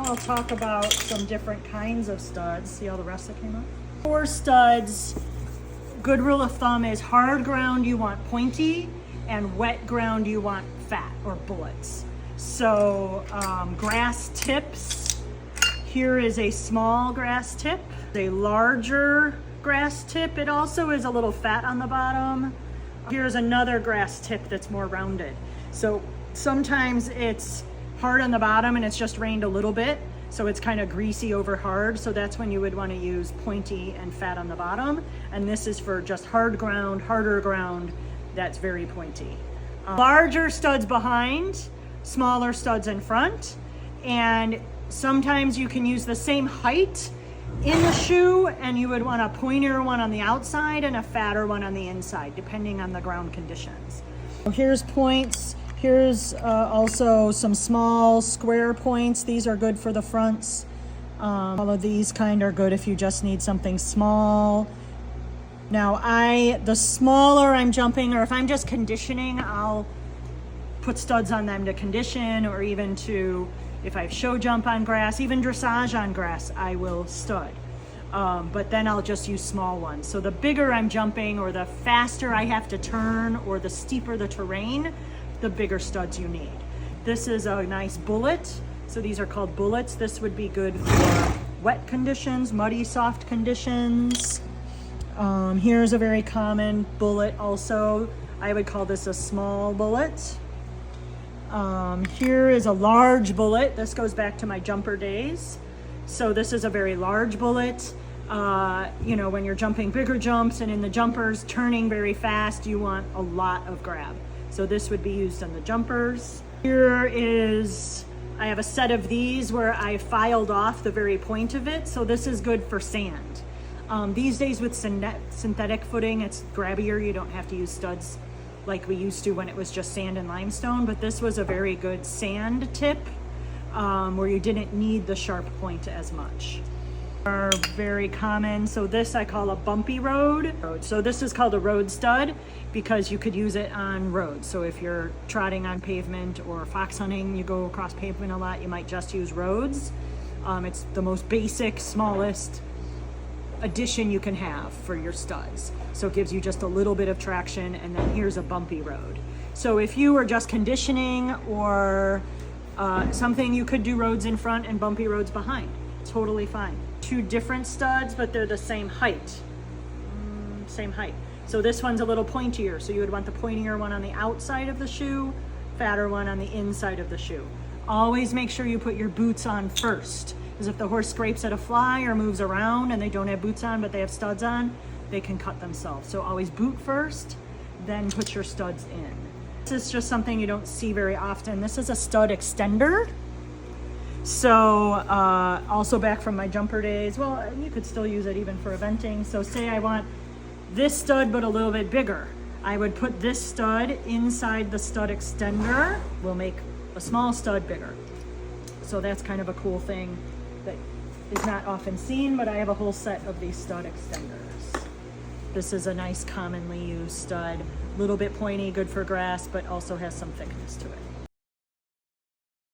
I'll talk about some different kinds of studs. See all the rest that came up? For studs, good rule of thumb is hard ground you want pointy, and wet ground you want fat or bullets. So grass tips, here is a small grass tip, a larger grass tip. It also is a little fat on the bottom. Here's another grass tip that's more rounded. So sometimes it's hard on the bottom and it's just rained a little bit, so it's kind of greasy over hard. So that's when you would want to use pointy and fat on the bottom. And this is for just hard ground, harder ground that's very pointy. Larger studs behind, smaller studs in front. And sometimes you can use the same height in the shoe, and you would want a pointier one on the outside and a fatter one on the inside, depending on the ground conditions. Here's points. Here's also some small square points. These are good for the fronts. All of these kind are good if you just need something small. Now the smaller I'm jumping, or if I'm just conditioning, I'll put studs on them to condition, or even to, if I show jump on grass, even dressage on grass, I will stud. But then I'll just use small ones. So the bigger I'm jumping, or the faster I have to turn, or the steeper the terrain, the bigger studs you need. This is a nice bullet. So these are called bullets. This would be good for wet conditions, muddy, soft conditions. Here's a very common bullet also. I would call this a small bullet. Here is a large bullet. This goes back to my jumper days. So this is a very large bullet. When you're jumping bigger jumps and in the jumpers turning very fast, you want a lot of grab. So this would be used on the jumpers. Here is, I have a set of these where I filed off the very point of it. So this is good for sand. These days with synthetic footing, it's grabbier. You don't have to use studs like we used to when it was just sand and limestone, but this was a very good sand tip where you didn't need the sharp point as much. Are very common. So this I call a bumpy road. So this is called a road stud because you could use it on roads. So if you're trotting on pavement or fox hunting, you go across pavement a lot, you might just use roads. It's the most basic, smallest addition you can have for your studs. So it gives you just a little bit of traction, and then here's a bumpy road. So if you were just conditioning or something, you could do roads in front and bumpy roads behind. Totally fine. Two different studs, but they're the same height. Same height. So this one's a little pointier, so you would want the pointier one on the outside of the shoe, fatter one on the inside of the shoe. Always make sure you put your boots on first, because if the horse scrapes at a fly or moves around and they don't have boots on but they have studs on, they can cut themselves. So always boot first, then put your studs in. This is just something you don't see very often. This is a stud extender. So also back from my jumper days, well, you could still use it even for eventing. So say I want this stud but a little bit bigger. I would put this stud inside the stud extender. We'll make a small stud bigger. So that's kind of a cool thing that is not often seen, but I have a whole set of these stud extenders. This is a nice commonly used stud, a little bit pointy, good for grass, but also has some thickness to it.